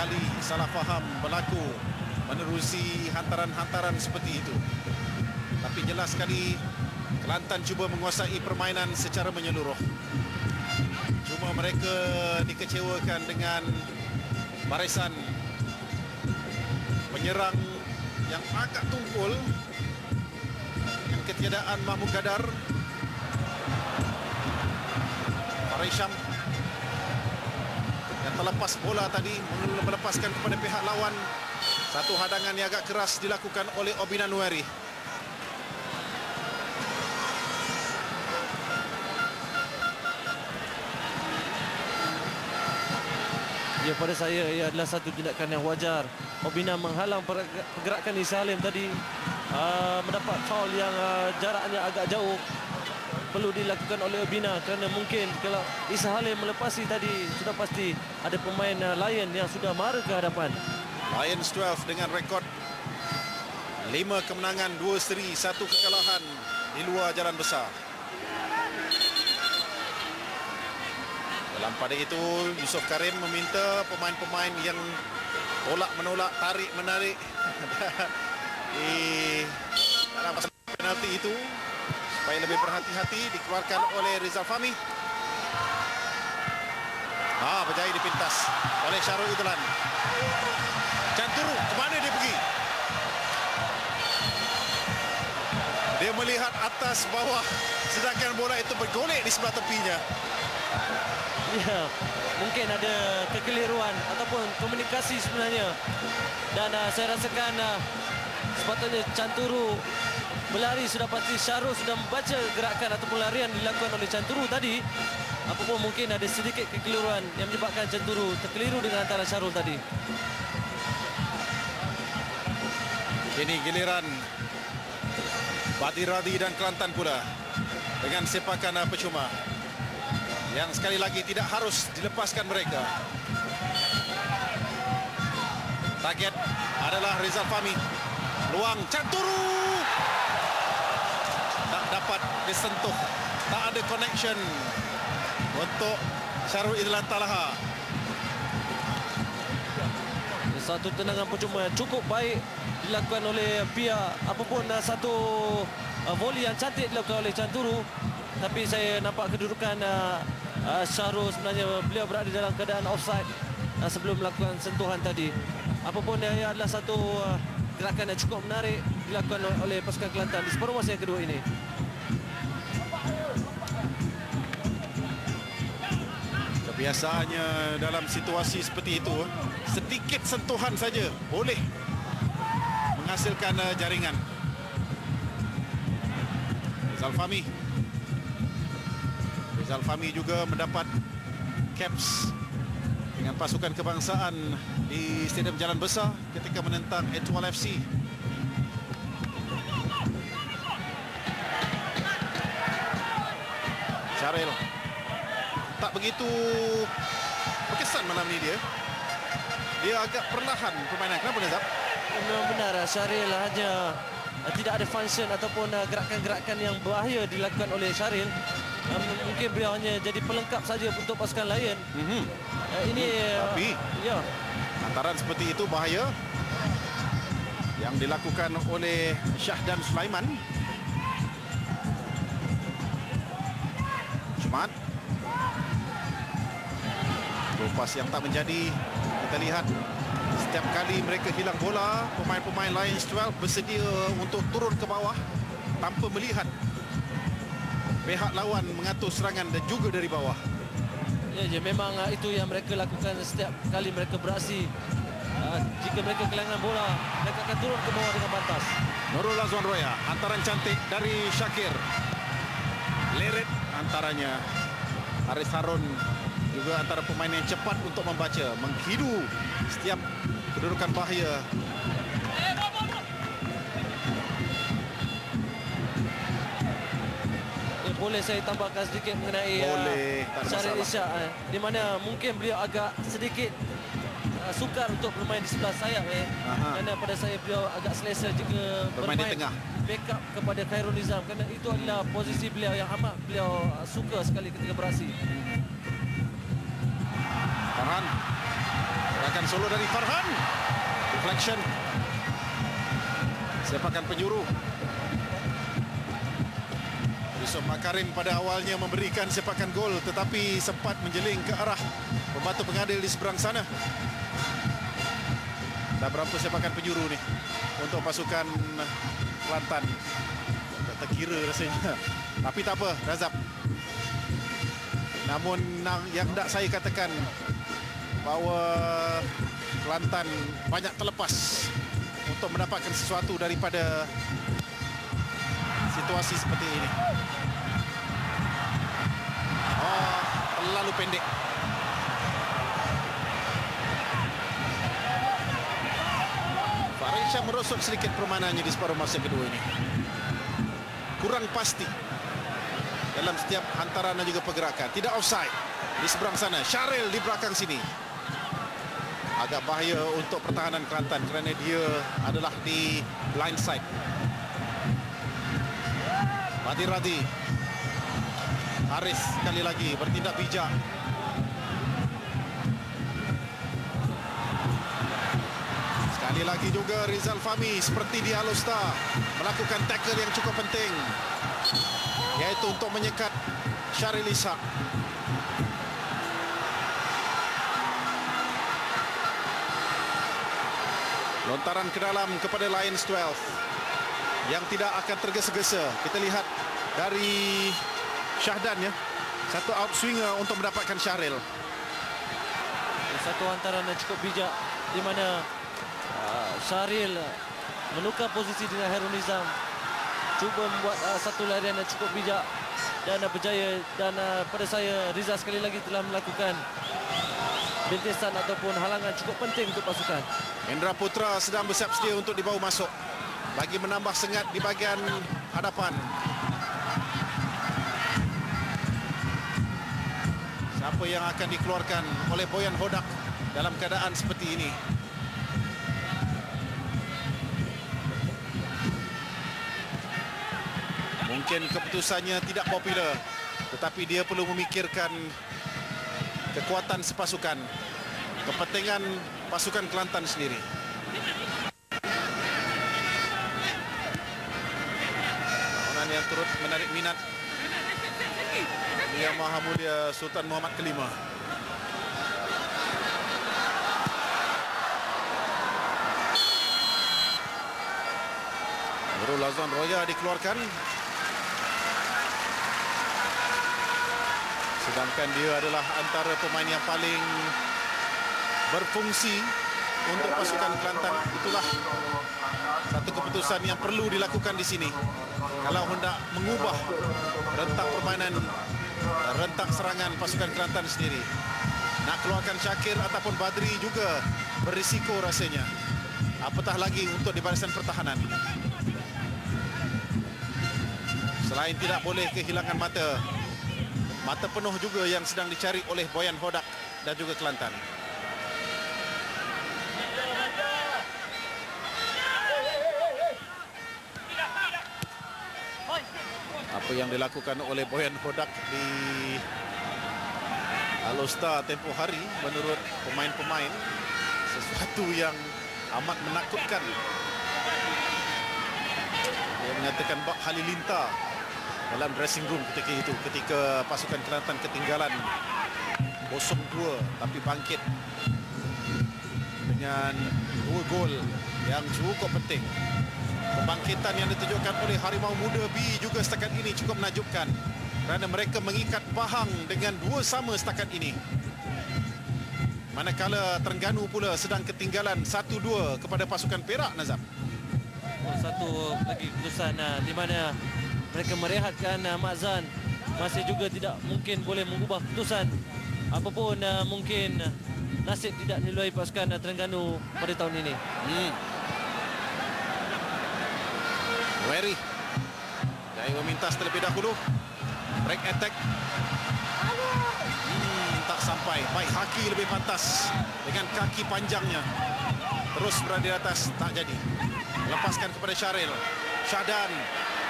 kali salah faham berlaku menerusi hantaran-hantaran seperti itu. Tapi jelas sekali Kelantan cuba menguasai permainan secara menyeluruh. Cuma mereka dikecewakan dengan barisan penyerang yang agak tumpul dengan ketiadaan Mahmud Gadar. Farisham yang terlepas bola tadi melepaskan kepada pihak lawan. Satu hadangan yang agak keras dilakukan oleh Obina Nueri. Ya, pada saya ia adalah satu tindakan yang wajar. Obina menghalang pergerakan Isa Halim tadi, mendapat foul yang jaraknya agak jauh. Perlu dilakukan oleh Obina kerana mungkin kalau Isa Halim melepasi tadi, sudah pasti ada pemain Lion yang sudah mara ke hadapan. Lions 12 dengan rekod 5 kemenangan, 2 seri, 1 kekalahan di luar jalan besar. Dalam pada itu, Yusof Karim meminta pemain-pemain yang tolak-menolak, tarik-menarik di dalam penalti itu supaya lebih berhati-hati, dikeluarkan oleh Rizal Fahmi. Berjaya dipintas oleh Syarul Idlan. Canturu, ke mana dia pergi? Dia melihat atas bawah, sedangkan bola itu bergolek di sebelah tepinya. Ya, mungkin ada kekeliruan ataupun komunikasi sebenarnya. Dan saya rasakan sepatutnya Canturu berlari, sudah pasti Syarul sudah membaca gerakan ataupun larian dilakukan oleh Canturu tadi. Apapun mungkin ada sedikit kekeliruan yang menyebabkan Canturu terkeliru dengan antara Syarul tadi. Ini giliran Badi Radi dan Kelantan pula dengan sepakan percuma yang sekali lagi tidak harus dilepaskan mereka. Target adalah Rizal Fahmi. Luang Canturu tak dapat disentuh, tak ada connection untuk Syarul Idlan Talaha. Satu tendangan percuma yang cukup baik dilakukan oleh Pia. Apapun satu volley yang cantik dilakukan oleh Canturu, tapi saya nampak kedudukan Syarul sebenarnya beliau berada dalam keadaan offside sebelum melakukan sentuhan tadi. Apapun ia adalah satu gerakan yang cukup menarik dilakukan oleh pasukan Kelantan di separuh masa yang kedua ini. Kebiasaannya dalam situasi seperti itu, sedikit sentuhan saja boleh menghasilkan jaringan. Rizal Fahmi juga mendapat caps dengan pasukan kebangsaan di Stadium Jalan Besar ketika menentang Etoile FC. Syaril tak begitu berkesan malam ini dia. Dia agak perlahan permainan. Kenapa Nazab? Benar, Syaril hanya tidak ada function ataupun gerakan-gerakan yang bahaya dilakukan oleh Syaril. Mungkin beliau hanya jadi pelengkap saja untuk pasukan Lion. Ini tapi ya, hantaran seperti itu bahaya yang dilakukan oleh Syahdan Sulaiman. Jumat lepas yang tak menjadi. Kita lihat setiap kali mereka hilang bola, pemain-pemain Lions 12 bersedia untuk turun ke bawah tanpa melihat pihak lawan mengatur serangan dan juga dari bawah. Ya, memang itu yang mereka lakukan setiap kali mereka beraksi. Jika mereka kehilangan bola, mereka akan turun ke bawah dengan pantas. Nurul Azwan Roya, hantaran cantik dari Syakir. Leret antaranya. Haris Harun juga antara pemain yang cepat untuk membaca, menghidu setiap kedudukan bahaya. Boleh saya tambahkan sedikit mengenai Syaril Ishak, di mana mungkin beliau agak sedikit sukar untuk bermain di sebelah sayap, kerana pada saya beliau agak selesa jika bermain di tengah, backup kepada Khairul Nizam, kerana itu adalah posisi beliau yang amat beliau suka sekali ketika beraksi. Farhan Sepakan solo dari Farhan. Deflection. Sepakan penjuru. Yusuf Makarim pada awalnya memberikan sepakan gol, tetapi sempat menjeling ke arah pembantu pengadil di seberang sana. Dah berapa sepakan penjuru nih untuk pasukan Kelantan? Tak terkira rasanya. Tapi tak apa, Razab. Namun yang nak saya katakan bahawa Kelantan banyak terlepas untuk mendapatkan sesuatu daripada situasi seperti ini. Oh, terlalu pendek. Farid Shah merosot sedikit permainannya di separuh masa kedua ini. Kurang pasti dalam setiap hantaran dan juga pergerakan. Tidak offside di seberang sana. Syaril di belakang sini. Agak bahaya untuk pertahanan Kelantan kerana dia adalah di blind side. Badir Radhi. Haris sekali lagi bertindak bijak. Sekali lagi juga Rizal Fahmi seperti di Alostar melakukan tackle yang cukup penting, yaitu untuk menyekat Syaril Ishak. Lontaran ke dalam kepada Lions 12 yang tidak akan tergesa-gesa. Kita lihat dari Syahdan ya. Satu out swinger untuk mendapatkan Syaril. Satu hantaran yang cukup bijak di mana Syaril menukar posisi dengan Hairul Nizam. Cuba membuat satu larian yang cukup bijak dan berjaya. Dan pada saya Riza sekali lagi telah melakukan bintisan ataupun halangan cukup penting untuk pasukan. Hendra Putra sedang bersiap sedia untuk dibawa masuk bagi menambah sengat di bahagian hadapan. Siapa yang akan dikeluarkan oleh Boyan Hodak dalam keadaan seperti ini? Mungkin keputusannya tidak popular, tetapi dia perlu memikirkan kekuatan sepasukan, kepentingan pasukan Kelantan sendiri. Perlawanan yang turut menarik minat Yang Maha Mulia Sultan Muhammad Kelima. Nurul Azwan Roya dikeluarkan, sedangkan dia adalah antara pemain yang paling berfungsi untuk pasukan Kelantan. Itulah satu keputusan yang perlu dilakukan di sini kalau hendak mengubah rentak permainan, rentak serangan pasukan Kelantan sendiri. Nak keluarkan Syakir ataupun Badri juga berisiko rasanya, apatah lagi untuk di barisan pertahanan. Selain tidak boleh kehilangan mata penuh juga yang sedang dicari oleh Boyan Hodak dan juga Kelantan. Apa yang dilakukan oleh Boyan Hodak di Alostar tempoh hari menurut pemain-pemain sesuatu yang amat menakutkan. Dia menyatakan bak halilintar dalam dressing room ketika itu, ketika pasukan Kelantan ketinggalan 0-2 tapi bangkit dengan 2 gol yang cukup penting. Kebangkitan yang ditunjukkan oleh Harimau Muda B juga setakat ini cukup menakjubkan kerana mereka mengikat bahang dengan 2 sama setakat ini. Manakala Terengganu pula sedang ketinggalan 1-2 kepada pasukan Perak, Nazam. Satu lagi keputusan di mana mereka merehatkan Mak Zan. Masih juga tidak mungkin boleh mengubah keputusan. Apapun mungkin nasib tidak nilai pasukan Terengganu pada tahun ini. Weri Jaya memintas terlebih dahulu. Break attack. Tak sampai. Baik, Haki lebih pantas dengan kaki panjangnya. Terus berada di atas, tak jadi. Lepaskan kepada Syaril. Syahdan,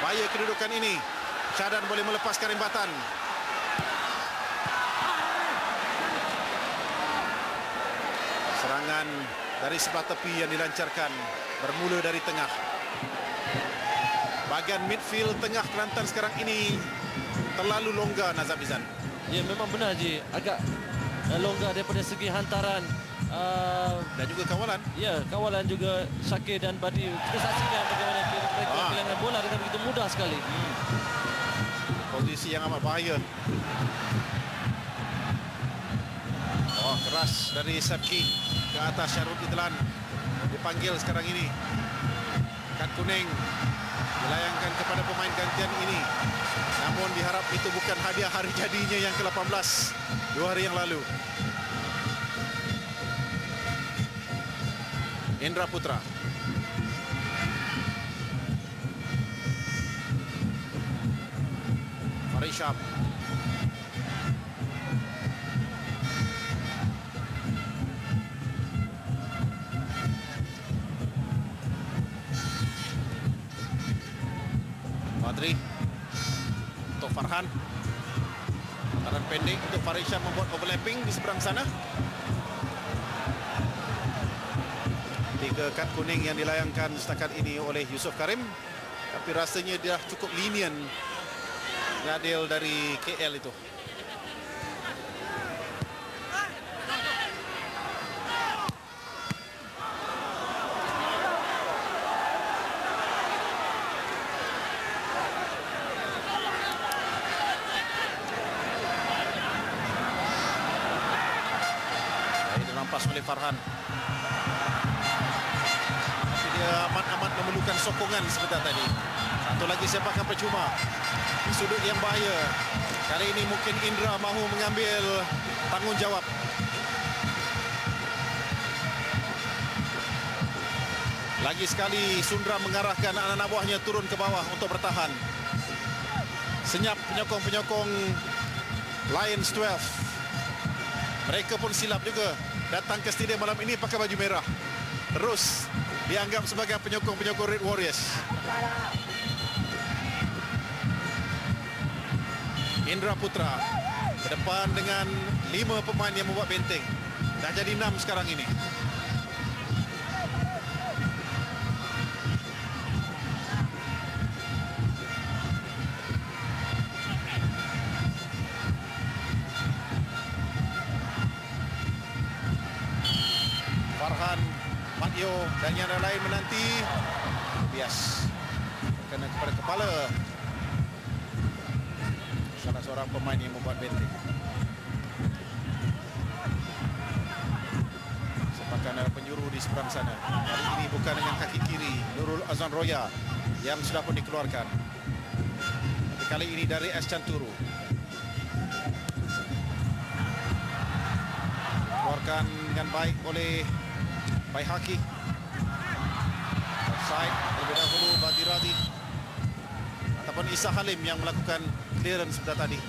bahaya kedudukan ini. Syahdan boleh melepaskan rembatan. Serangan dari sebelah tepi yang dilancarkan bermula dari tengah. Bahagian midfield tengah Kelantan sekarang ini terlalu longgar, Nazam Izan. Ya, memang benar Ji, agak longgar daripada segi hantaran dan juga kawalan. Ya, kawalan juga Syakir dan Badi. Kita saksikan bagaimana mereka kehilangan bola dengan begitu mudah sekali. Posisi yang amat bahaya. Oh, keras dari Sabki ke atas Syarul Idlan. Dipanggil sekarang ini. Kad kuning dilayangkan kepada pemain gantian ini. Namun diharap itu bukan hadiah hari jadinya yang ke-18 2 hari yang lalu. Indra Putra. Farishab. Fadri untuk Farhan. Taran pendek untuk Farishab membuat overlapping di seberang sana. 3 kad kuning yang dilayangkan setakat ini oleh Yusof Karim. Tapi rasanya dia cukup lenient Nadil dari KL itu. Ini dirampas oleh Farhan. Tapi dia amat-amat memerlukan sokongan sebentar tadi. Satu lagi sepakan percuma. Di sudut yang bahaya. Kali ini mungkin Indra mahu mengambil tanggungjawab. Lagi sekali Sundram mengarahkan anak-anak buahnya turun ke bawah untuk bertahan. Senyap penyokong-penyokong Lions 12. Mereka pun silap juga datang ke stadium malam ini pakai baju merah. Terus dianggap sebagai penyokong-penyokong Red Warriors. Indra Putra ke depan dengan 5 pemain yang membuat benteng. Dah jadi 6 sekarang ini. Farhan, Matio dan yang lain menanti. Bias kena kepada kepala salah seorang pemain yang membuat benteng. Sepakan penjuru di seberang sana. Kali ini bukan dengan kaki kiri Nurul Azan Roya yang sudah pun dikeluarkan. Tapi kali ini dari S. Canturu. Keluarkan dengan baik oleh Baihaki. Offside terlebih dahulu Badi Radhi ataupun Isa Halim yang melakukan clearance sebentar tadi.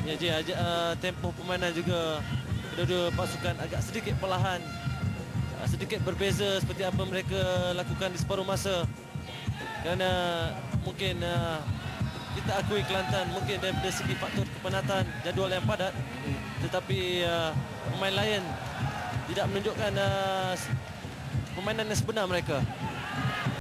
Ya Ji, tempo permainan juga kedua-dua pasukan agak sedikit perlahan, sedikit berbeza seperti apa mereka lakukan di separuh masa. Kerana mungkin kita akui Kelantan mungkin daripada segi faktor kepenatan jadual yang padat, tetapi pemain Lion tidak menunjukkan permainan yang sebenar mereka.